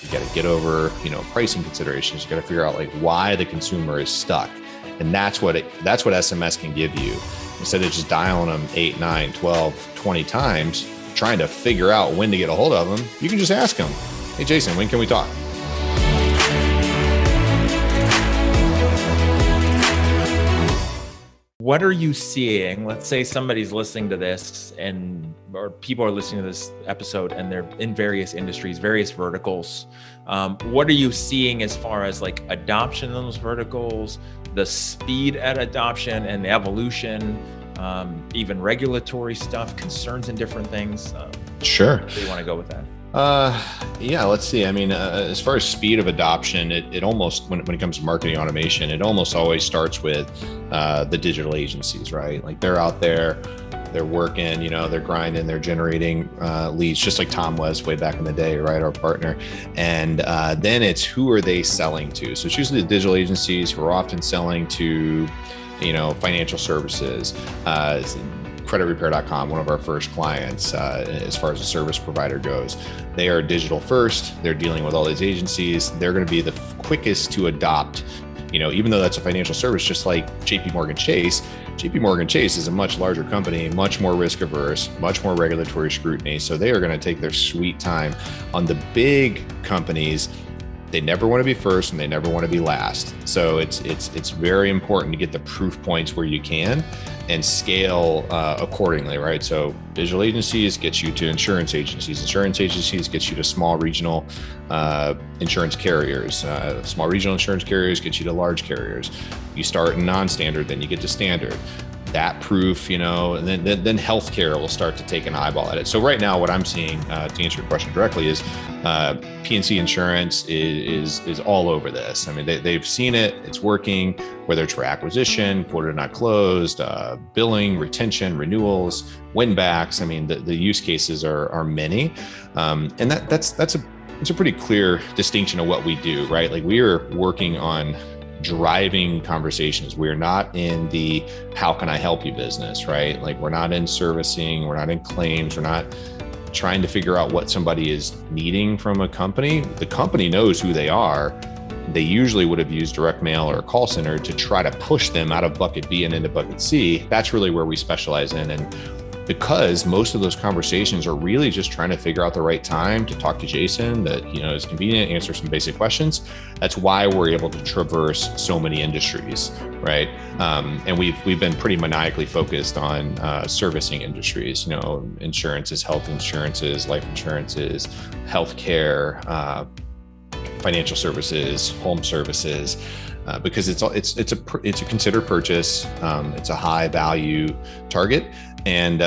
You got to get over, pricing considerations. You got to figure out like why the consumer is stuck. And that's what SMS can give you. Instead of just dialing them 8, 9, 12, 20 times, trying to figure out when to get a hold of them, you can just ask them, hey, Jason, when can we talk? What are you seeing? Let's say somebody's listening to this or people are listening to this episode and they're in various industries, various verticals. What are you seeing as far as like adoption in those verticals, the speed at adoption and the evolution, even regulatory stuff, concerns in different things? Sure. Where do you want to go with that? Yeah, let's see. I mean, as far as speed of adoption, it almost, when it comes to marketing automation, it almost always starts with the digital agencies, right? Like they're out there, they're working, they're grinding, they're generating leads, just like Tom was way back in the day, right? Our partner. And then it's who are they selling to? So it's usually the digital agencies who are often selling to, financial services. CreditRepair.com, one of our first clients, as far as a service provider goes. They are digital first. They're dealing with all these agencies. They're going to be the quickest to adopt, even though that's a financial service, just like JP Morgan Chase. JP Morgan Chase is a much larger company, much more risk averse, much more regulatory scrutiny. So they are going to take their sweet time. On the big companies, they never want to be first and they never want to be last. So it's very important to get the proof points where you can and scale accordingly, right? So digital agencies get you to insurance agencies. Insurance agencies get you to small regional insurance carriers. Small regional insurance carriers get you to large carriers. You start in non-standard, then you get to standard. That proof, and then healthcare will start to take an eyeball at it. So right now, what I'm seeing, to answer your question directly, is P&C insurance is all over this. I mean, they've seen it; it's working. Whether it's for acquisition, quoted not closed, billing, retention, renewals, win backs. I mean, the use cases are many, and that's a pretty clear distinction of what we do, right? Like we are working on driving conversations. We're not in the how can I help you business, right? Like we're not in servicing, we're not in claims, we're not trying to figure out what somebody is needing from a company. The company knows who they are. They usually would have used direct mail or a call center to try to push them out of bucket B and into bucket C. That's really where we specialize in. And because most of those conversations are really just trying to figure out the right time to talk to Jason that, is convenient, answer some basic questions. That's why we're able to traverse so many industries, right? And we've been pretty maniacally focused on servicing industries, insurances, health insurances, life insurances, healthcare, financial services, home services. Because it's a considered purchase, it's a high value target, and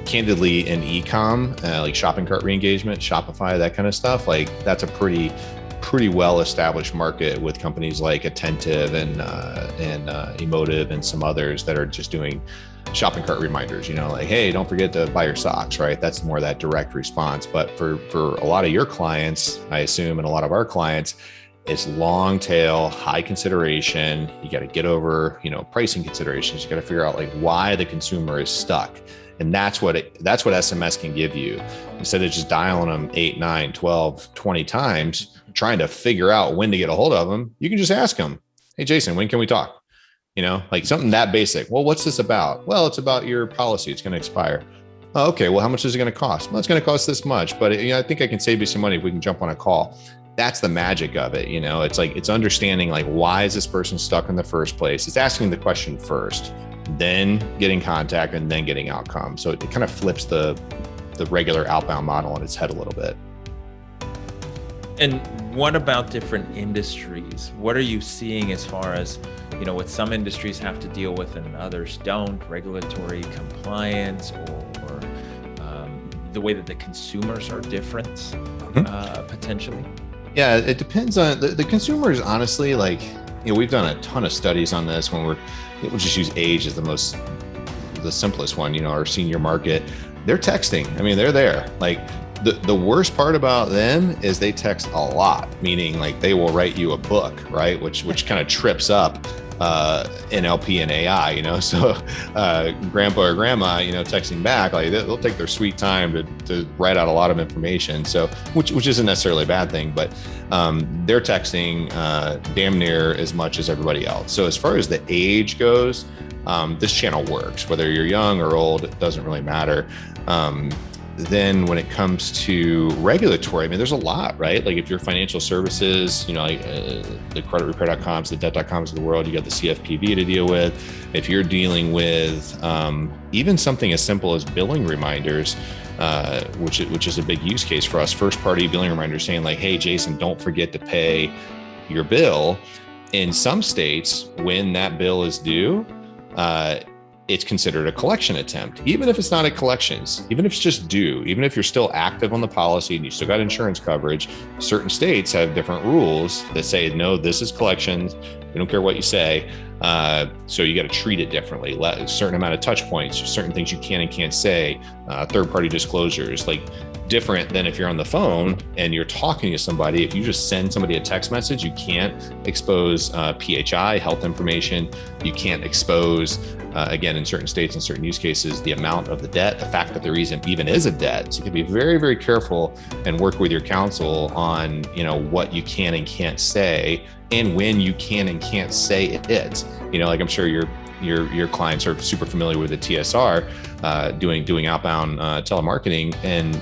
candidly, in e-com, like shopping cart re-engagement, Shopify, that kind of stuff, like that's a pretty well established market with companies like Attentive and Emotive and some others that are just doing shopping cart reminders. Like, hey, don't forget to buy your socks, right? That's more that direct response. But for a lot of your clients, I assume, and a lot of our clients, it's long tail, high consideration. You got to get over, pricing considerations. You got to figure out like why the consumer is stuck. And that's what SMS can give you. Instead of just dialing them 8, 9, 12, 20 times, trying to figure out when to get a hold of them, you can just ask them, hey, Jason, when can we talk? Like something that basic. Well, what's this about? Well, it's about your policy. It's going to expire. Oh, okay. Well, how much is it going to cost? Well, it's going to cost this much, but I think I can save you some money if we can jump on a call. That's the magic of it. It's like, it's understanding like, why is this person stuck in the first place? It's asking the question first, then getting contact and then getting outcome. So it kind of flips the regular outbound model on its head a little bit. And what about different industries? What are you seeing as far as, what some industries have to deal with and others don't, regulatory compliance or the way that the consumers are different, potentially? Yeah, it depends on the consumers, honestly. Like, we've done a ton of studies on this when we'll just use age as the simplest one, our senior market. They're texting. I mean, they're there. Like, The worst part about them is they text a lot, meaning like they will write you a book, right? Which kind of trips up NLP and AI, you know. So grandpa or grandma, you know, texting back, like they'll take their sweet time to write out a lot of information. So which isn't necessarily a bad thing, but they're texting damn near as much as everybody else. So as far as the age goes, this channel works, whether you're young or old, it doesn't really matter. Then when it comes to regulatory, I mean, there's a lot, right? Like if you're financial services, you know, like the creditrepair.coms, the debt.coms of the world, you got the CFPB to deal with. If you're dealing with even something as simple as billing reminders, which is a big use case for us, first party billing reminders saying like, hey, Jason, don't forget to pay your bill. In some states, when that bill is due, it's considered a collection attempt, even if it's not a collections, even if it's just due, even if you're still active on the policy and you still got insurance coverage. Certain states have different rules that say, no, this is collections. We don't care what you say. So you got to treat it differently. A certain amount of touch points, certain things you can and can't say, third-party disclosures, like different than if you're on the phone and you're talking to somebody. If you just send somebody a text message, you can't expose PHI, health information. You can't expose, again, in certain states and certain use cases, the amount of the debt, the fact that there even is a debt. So you can be very, very careful and work with your counsel on, you know, what you can and can't say and when you can and can't say it. You know, like I'm sure your clients are super familiar with the TSR, doing outbound telemarketing, and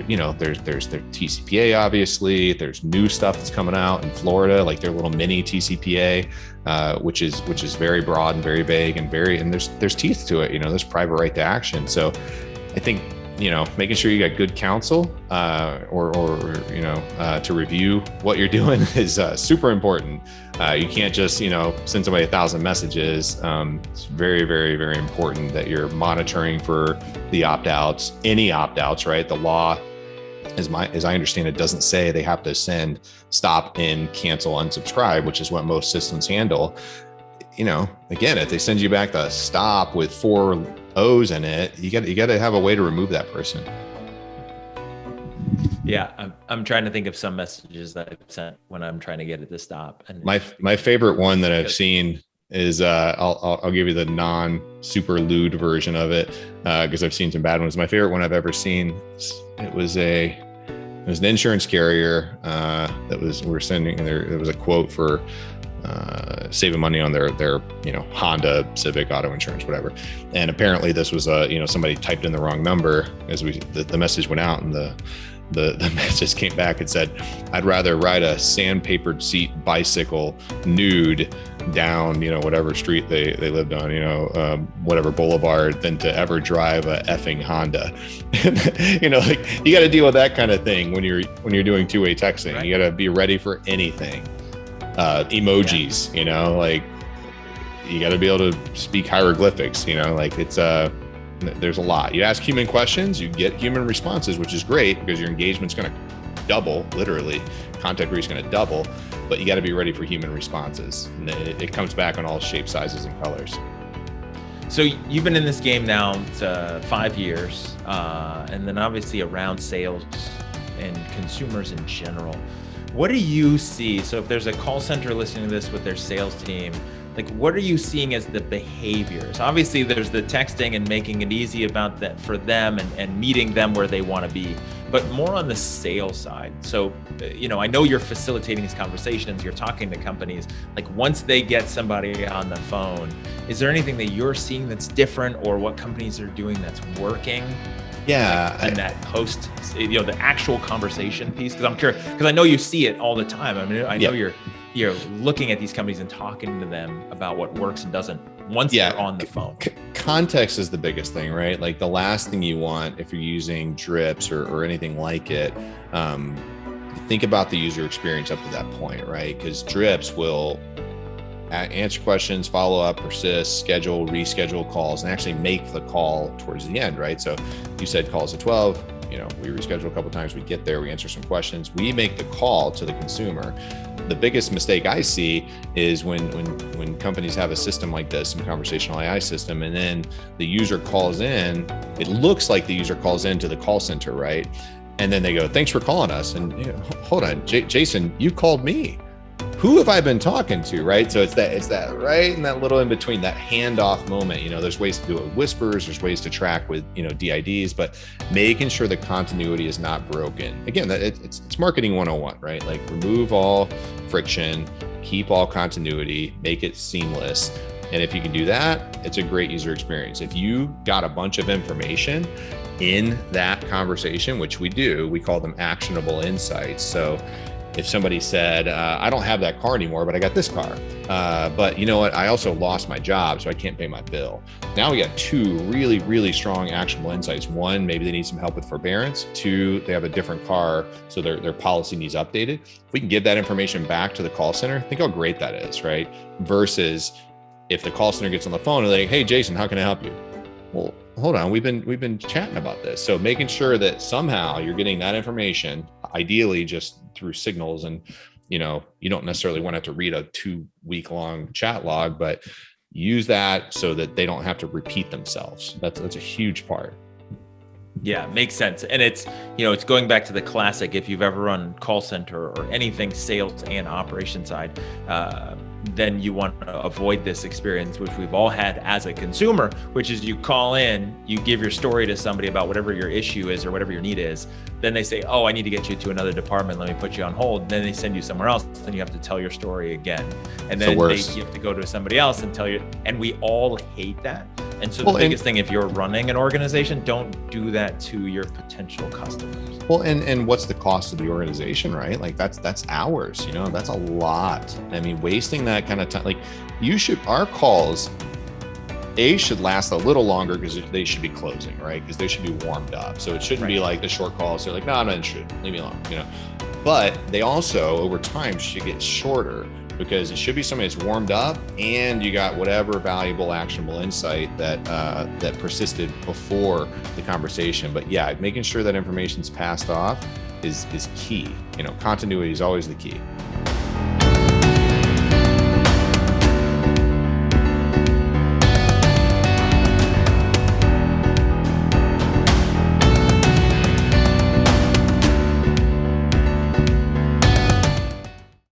you know, there's their TCPA, obviously. There's new stuff that's coming out in Florida, like their little mini TCPA, which is very broad and very vague and there's teeth to it. You know, there's private right to action. So I think, you know, making sure you got good counsel or you know, to review what you're doing is super important. You can't just, you know, send somebody 1,000 messages. It's very, very, very important that you're monitoring for the opt-outs, any opt-outs, right? The law, as I understand it, doesn't say they have to send stop and cancel unsubscribe, which is what most systems handle. You know, again, if they send you back the stop with 4 O's in it, you got to have a way to remove that person. Yeah, I'm trying to think of some messages that I've sent when I'm trying to get it to stop. And my favorite one that I've seen is I'll give you the non super lewd version of it because I've seen some bad ones. My favorite one I've ever seen, it was an insurance carrier we're sending, and there was a quote for saving money on their you know, Honda Civic auto insurance, whatever. And apparently this was you know, somebody typed in the wrong number as the message went out, and the message came back and said, I'd rather ride a sandpapered seat bicycle nude down, you know, whatever street they lived on, you know, whatever boulevard, than to ever drive a effing Honda. You know, like you got to deal with that kind of thing when you're doing two-way texting. Right. You got to be ready for anything. Emojis, yeah. You know, like you got to be able to speak hieroglyphics, you know, like it's there's a lot. You ask human questions, you get human responses, which is great because your engagement's going to double, literally. Contact rate is going to double, but you got to be ready for human responses. And it comes back on all shapes, sizes, and colors. So you've been in this game now 5 years, and then obviously around sales and consumers in general. What do you see? So if there's a call center listening to this with their sales team, like what are you seeing as the behaviors? Obviously there's the texting and making it easy about that for them and meeting them where they want to be, but more on the sales side. So, you know, I know you're facilitating these conversations, you're talking to companies, like once they get somebody on the phone, is there anything that you're seeing that's different, or what companies are doing that's working? Yeah. And that post, you know, the actual conversation piece, because I'm curious, because I know you see it all the time. I mean, I know you're looking at these companies and talking to them about what works and doesn't once they're on the phone. Context is the biggest thing, right? Like the last thing you want if you're using drips or anything like it, think about the user experience up to that point, right? Because drips will answer questions, follow up, persist, schedule, reschedule calls, and actually make the call towards the end, right? So you said calls at 12, you know, we reschedule a couple of times, we get there, we answer some questions, we make the call to the consumer. the biggest mistake I see is when companies have a system like this, some conversational AI system, and then the user calls in, it looks like the user calls into the call center, right? And then they go, thanks for calling us. And hold on, Jason, you called me. Who have I been talking to, right? So it's that right in that little in between, that handoff moment. There's ways to do it with whispers, there's ways to track with DIDs, but making sure the continuity is not broken. Again, it's marketing 101, right? Like, remove all friction, keep all continuity, make it seamless. And if you can do that, it's a great user experience. If you got a bunch of information in that conversation, which we do, we call them actionable insights. So if somebody said, I don't have that car anymore, but I got this car. But you know what? I also lost my job, so I can't pay my bill. Now we got two really, really strong actionable insights. One, maybe they need some help with forbearance. Two, they have a different car, so their policy needs updated. If we can give that information back to the call center, think how great that is, right? Versus if the call center gets on the phone and they're like, hey, Jason, how can I help you? Well, hold on, we've been chatting about this. So making sure that somehow you're getting that information, ideally just through signals, and you don't necessarily want to have to read a 2-week-long chat log, but use that so that they don't have to repeat themselves. That's a huge part. Yeah, makes sense. And it's going back to the classic, if you've ever run call center or anything sales and operation side, then you want to avoid this experience, which we've all had as a consumer, which is you call in, you give your story to somebody about whatever your issue is or whatever your need is. Then they say, oh, I need to get you to another department. Let me put you on hold. Then they send you somewhere else. Then you have to tell your story again. And then you have to go to somebody else and tell you. And we all hate that. And so the biggest thing, if you're running an organization, don't do that to your potential customers. Well, and what's the cost of the organization, right? Like that's hours, that's a lot. I mean, wasting that kind of time, like our calls, should last a little longer because they should be closing, right? Because they should be warmed up. So it shouldn't be like the short calls. They're like, no, I'm not interested. Leave me alone, But they also, over time, should get shorter because it should be somebody that's warmed up and you got whatever valuable, actionable insight that persisted before the conversation. But yeah, making sure that information's passed off is key. Continuity is always the key.